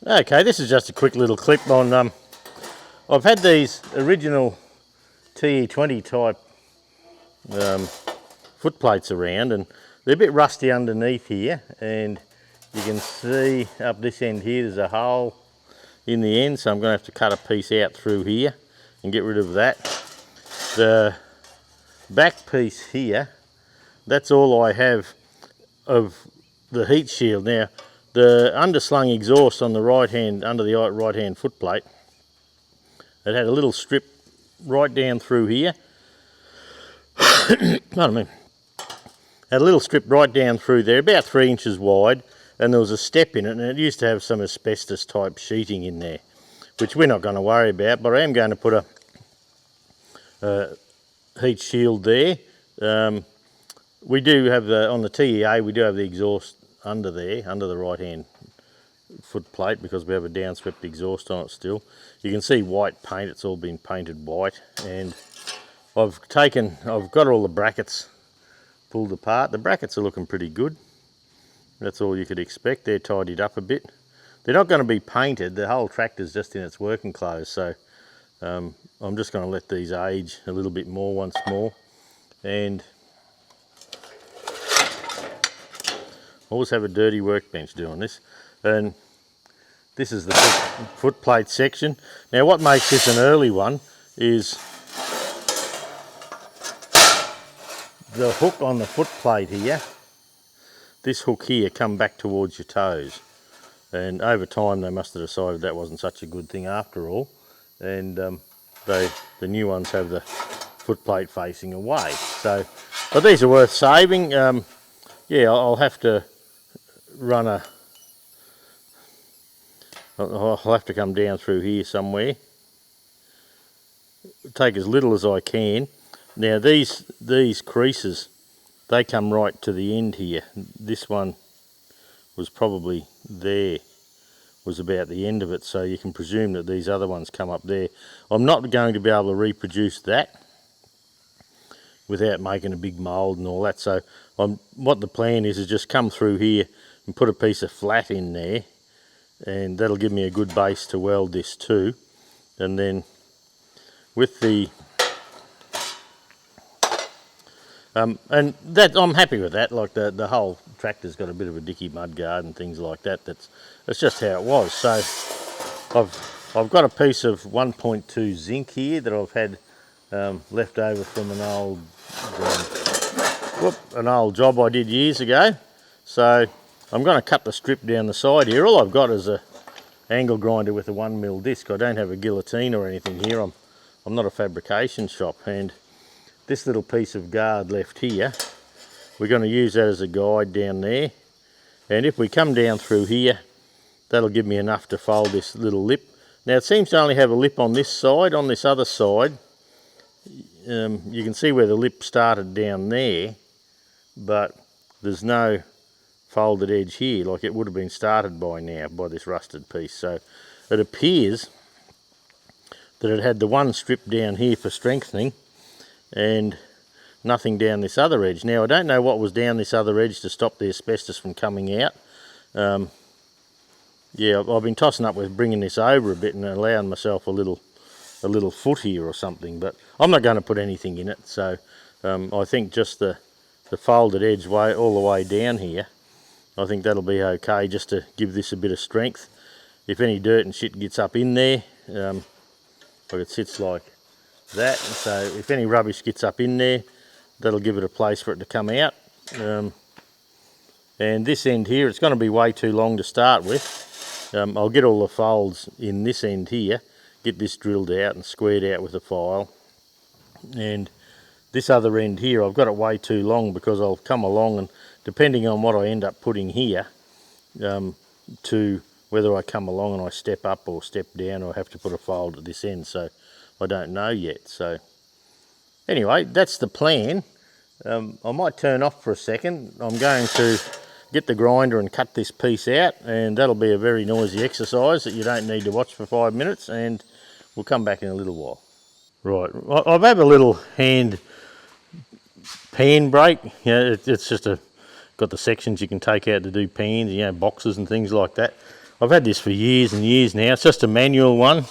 Okay, this is just a quick little clip on, I've had these original TE20 type foot plates around, and they're a bit rusty underneath here, and you can see up this end here there's a hole in the end, so I'm going to have to cut a piece out through here and get rid of that. The back piece here, that's all I have of the heat shield. Now, the underslung exhaust on the right hand, under the right hand foot plate, it had a little strip right down through here. Pardon me. Had a little strip right down through there, about 3 inches wide, and there was a step in it, and it used to have some asbestos type sheeting in there, which we're not going to worry about, but I am going to put a heat shield there. We do have on the TEA, we do have the exhaust under there, under the right hand foot plate, because we have a downswept exhaust on it still. You can see white paint, it's all been painted white, and I've got all the brackets pulled apart. The brackets are looking pretty good. That's all you could expect. They're tidied up a bit. They're not going to be painted, the whole tractor's just in its working clothes, so I'm just going to let these age a little bit more once more. And always have a dirty workbench doing this. And this is the foot plate section. Now what makes this an early one is the hook on the foot plate here. This hook here come back towards your toes. And over time they must have decided that wasn't such a good thing after all. And the new ones have the foot plate facing away. So, but these are worth saving. Yeah, I'll have to run I'll have to come down through here somewhere. Take as little as I can. Now these creases, they come right to the end here. This one was probably there, was about the end of it, so you can presume that these other ones come up there. I'm not going to be able to reproduce that without making a big mould and all that, so what the plan is just come through here and put a piece of flat in there, and that'll give me a good base to weld this to. And then with the and that, I'm happy with that. Like the whole tractor's got a bit of a dicky mudguard and things like that. That's just how it was. So I've got a piece of 1.2 zinc here that I've had left over from an old job I did years ago. So I'm going to cut the strip down the side here. All I've got is a angle grinder with a 1mm disc. I don't have a guillotine or anything here. I'm not a fabrication shop, and this little piece of guard left here, we're going to use that as a guide down there. And if we come down through here, that'll give me enough to fold this little lip. Now it seems to only have a lip on this side. On this other side, you can see where the lip started down there, but there's no folded edge here, like it would have been started by now by this rusted piece. So it appears that it had the one strip down here for strengthening and nothing down this other edge. Now I don't know what was down this other edge to stop the asbestos from coming out. Yeah, I've been tossing up with bringing this over a bit and allowing myself a little foot here or something, but I'm not going to put anything in it. So I think just the folded edge all the way down here, I think that'll be okay, just to give this a bit of strength. If any dirt and shit gets up in there, like it sits like that, so if any rubbish gets up in there, that'll give it a place for it to come out. And this end here, it's going to be way too long to start with. I'll get all the folds in this end here, get this drilled out and squared out with a file. And this other end here, I've got it way too long because I'll come along and depending on what I end up putting here, to whether I come along and I step up or step down, or I have to put a fold at this end, so I don't know yet. So anyway, that's the plan. I might turn off for a second. I'm going to get the grinder and cut this piece out, and that'll be a very noisy exercise that you don't need to watch for 5 minutes, and we'll come back in a little while. Right, I've had a little hand pan brake. You know, it's just got the sections you can take out to do pans, you know, boxes and things like that. I've had this for years and years now. It's just a manual one,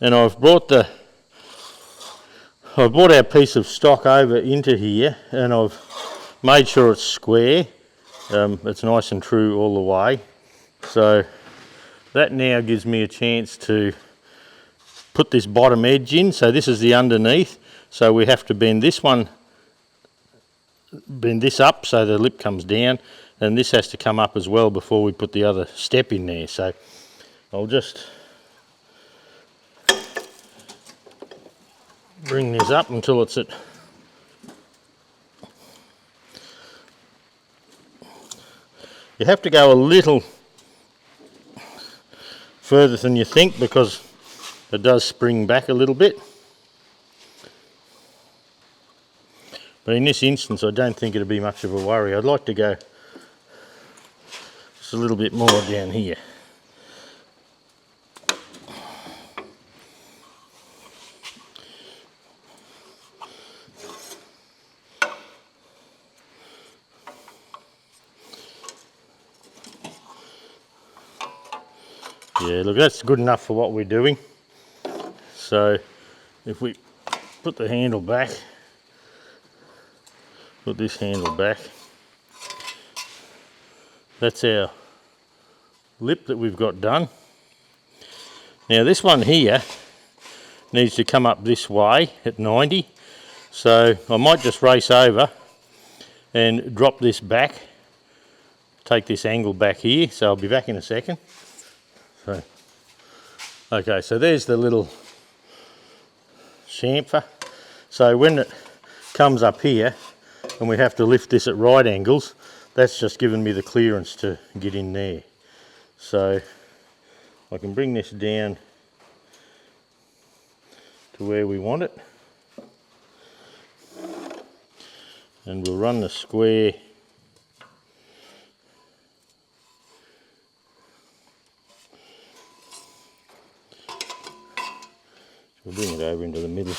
and I've brought our piece of stock over into here, and I've made sure it's square. It's nice and true all the way. So that now gives me a chance to put this bottom edge in. So this is the underneath. So we have to bend this up so the lip comes down, and this has to come up as well before we put the other step in there. So I'll just bring this up until it's at you have to go a little further than you think because it does spring back a little bit. But in this instance, I don't think it'll be much of a worry. I'd like to go just a little bit more down here. Yeah, look, that's good enough for what we're doing. So if we put the handle back, put this handle back, that's our lip that we've got done. Now this one here needs to come up this way at 90, so I might just race over and drop this back, take this angle back here, so I'll be back in a second. So, okay, so there's the little chamfer. So when it comes up here and we have to lift this at right angles, that's just given me the clearance to get in there. So I can bring this down to where we want it, and we'll run the square we'll bring it over into the middle.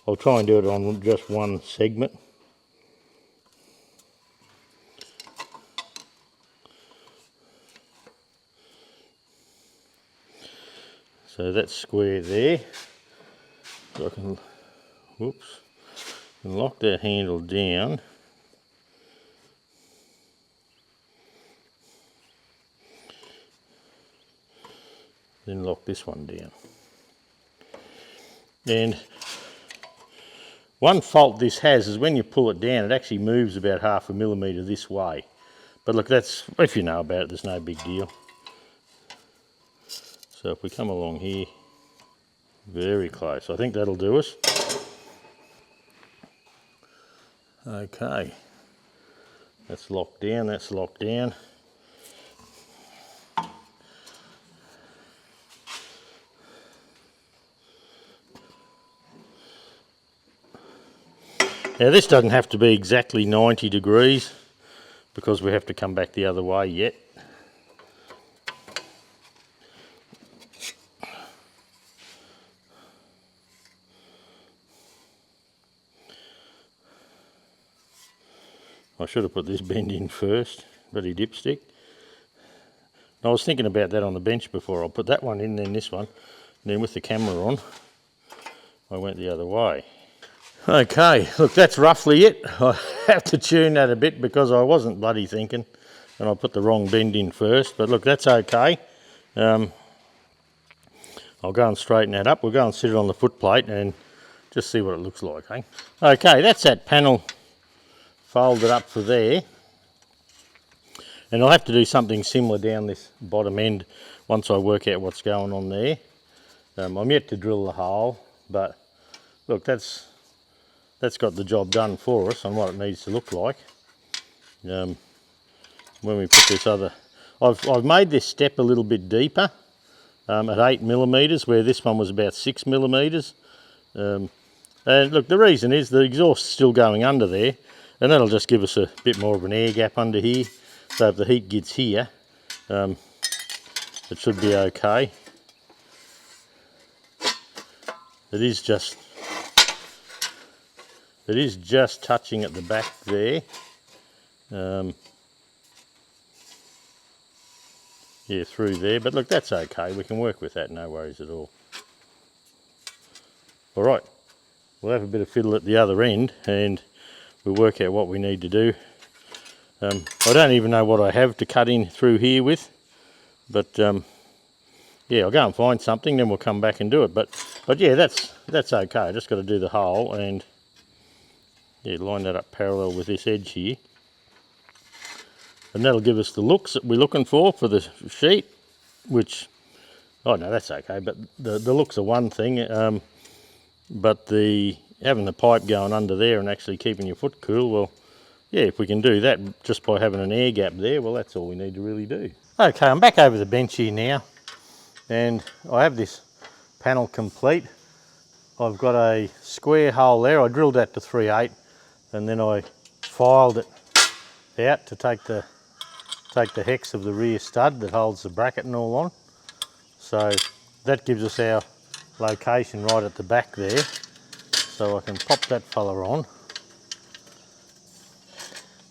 I'll try and do it on just one segment. So that's square there. So I can, whoops, and lock that handle down. Then lock this one down. And one fault this has is when you pull it down, it actually moves about 0.5 millimetre this way. But look, that's, if you know about it, there's no big deal. So if we come along here, very close, I think that'll do us. Okay, that's locked down, that's locked down. Now this doesn't have to be exactly 90 degrees because we have to come back the other way yet. I should have put this bend in first, bloody dipstick. I was thinking about that on the bench before. I'll put that one in, then this one, and then with the camera on, I went the other way. Okay, look, that's roughly it. I have to tune that a bit because I wasn't bloody thinking, and I put the wrong bend in first, but look, that's okay. I'll go and straighten that up. We'll go and sit it on the foot plate and just see what it looks like, eh? Okay, that's that panel folded up for there, and I'll have to do something similar down this bottom end once I work out what's going on there. I'm yet to drill the hole, but look, that's got the job done for us on what it needs to look like. When we put this other, I've made this step a little bit deeper at 8 millimetres, where this one was about 6 millimetres. And look, the reason is the exhaust's still going under there, and that'll just give us a bit more of an air gap under here. So if the heat gets here, it should be okay. It is just touching at the back there. yeah, through there. But look, that's okay. We can work with that, no worries at all. All right, we'll have a bit of fiddle at the other end and we'll work out what we need to do. I don't even know what I have to cut in through here with, but yeah, I'll go and find something, then we'll come back and do it. But yeah, that's okay. I just got to do the hole and yeah, line that up parallel with this edge here. And that'll give us the looks that we're looking for the sheet, which, oh no, that's okay. But the looks are one thing, but having the pipe going under there and actually keeping your foot cool, well, yeah, if we can do that just by having an air gap there, well, that's all we need to really do. Okay, I'm back over the bench here now, and I have this panel complete. I've got a square hole there. I drilled that to 3/8, and then I filed it out to take the hex of the rear stud that holds the bracket and all on. So that gives us our location right at the back there. So I can pop that fella on.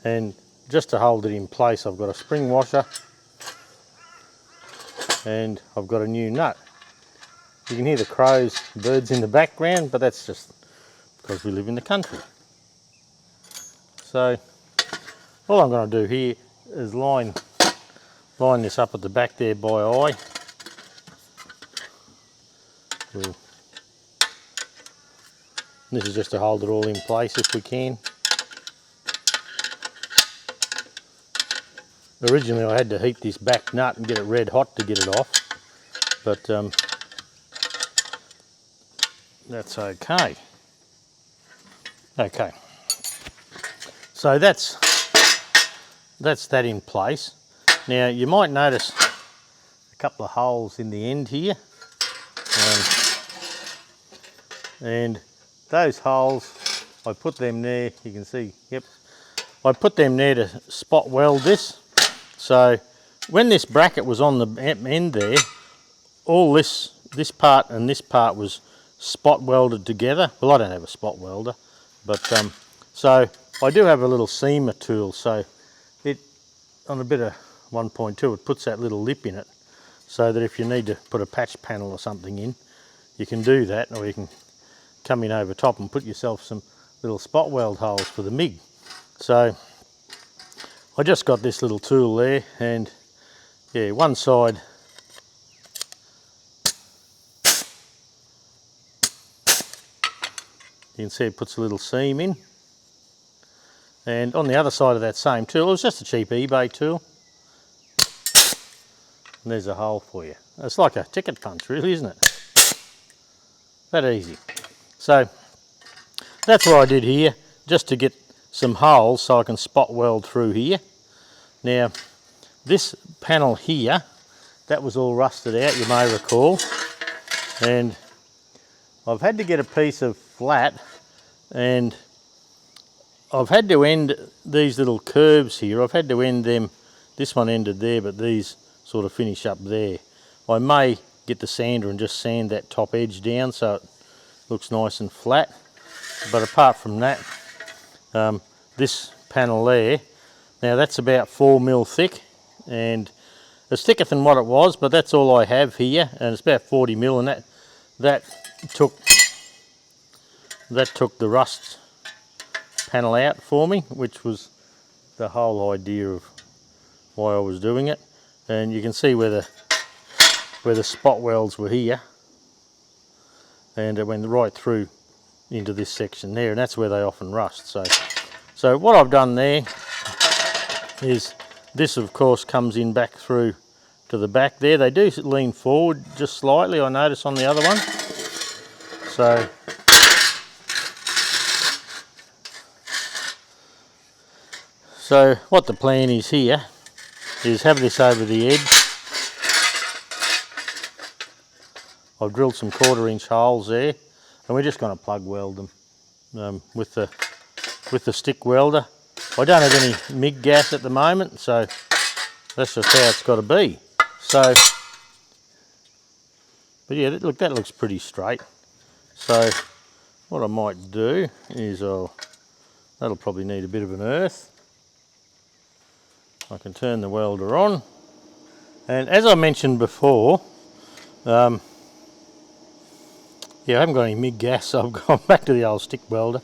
And just to hold it in place, I've got a spring washer and I've got a new nut. You can hear the birds in the background, but that's just because we live in the country. So all I'm going to do here is line this up at the back there by eye. This is just to hold it all in place if we can. Originally I had to heat this back nut and get it red hot to get it off, but that's okay. Okay, so that's that in place. Now you might notice a couple of holes in the end here, and those holes, I put them there, you can see, yep, I put them there to spot weld this. So when this bracket was on the end there, all this part and this part was spot welded together. Well, I don't have a spot welder, but so I do have a little seamer tool. So it, on a bit of 1.2, it puts that little lip in it, so that if you need to put a patch panel or something in, you can do that, or you can come in over top and put yourself some little spot weld holes for the MIG. So I just got this little tool there, and yeah, one side you can see it puts a little seam in, and on the other side of that same tool, it was just a cheap eBay tool, and there's a hole for you. It's like a ticket punch really, isn't it? That easy. So that's what I did here, just to get some holes so I can spot weld through here. Now this panel here, that was all rusted out, you may recall, and I've had to get a piece of flat, and I've had to end these little curves here. I've had to end them, this one ended there, but these sort of finish up there. I may get the sander and just sand that top edge down so it looks nice and flat, but apart from that, this panel there, now that's about 4mm thick, and it's thicker than what it was, but that's all I have here, and it's about 40mm, and that took the rust panel out for me, which was the whole idea of why I was doing it. And you can see where the spot welds were here, and it went right through into this section there, and that's where they often rust. So what I've done there is, this of course comes in back through to the back there. They do lean forward just slightly, I notice, on the other one. So what the plan is here is have this over the edge. I've drilled some 1/4" holes there, and we're just going to plug weld them with the stick welder. I don't have any MIG gas at the moment, so that's just how it's got to be. So, but yeah, look, that looks pretty straight. So what I might do is, that'll probably need a bit of an earth. I can turn the welder on, And as I mentioned before, yeah, I haven't got any MIG gas, so I've gone back to the old stick welder,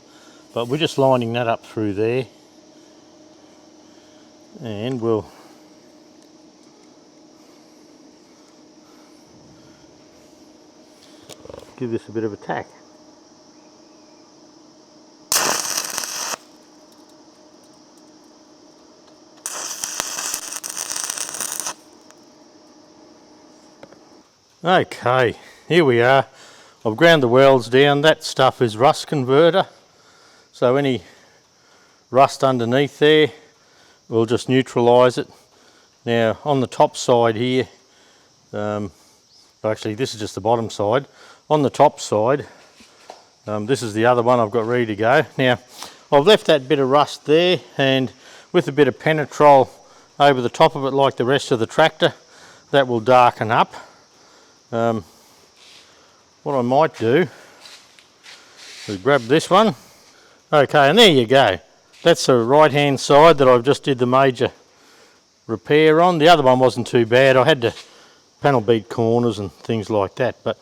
but we're just lining that up through there, and we'll give this a bit of a tack. Okay, here we are. I've ground the welds down. That stuff is rust converter, so any rust underneath there we'll just neutralise it. Now on the top side here, actually this is just the bottom side. On the top side, this is the other one I've got ready to go. Now I've left that bit of rust there, and with a bit of penetrol over the top of it like the rest of the tractor, that will darken up. What I might do is grab this one. Okay, and there you go. That's the right hand side that I've just did the major repair on. The other one wasn't too bad. I had to panel beat corners and things like that, but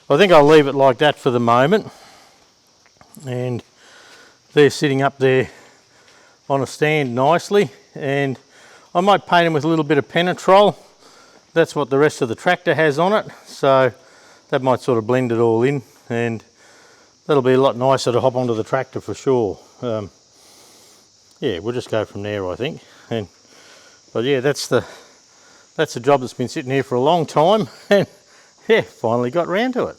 I think I'll leave it like that for the moment. And they're sitting up there on a stand nicely, and I might paint them with a little bit of penetrol. That's what the rest of the tractor has on it, so that might sort of blend it all in, and that'll be a lot nicer to hop onto the tractor for sure. Yeah, we'll just go from there, I think. But yeah, that's a job that's been sitting here for a long time, and yeah, finally got round to it.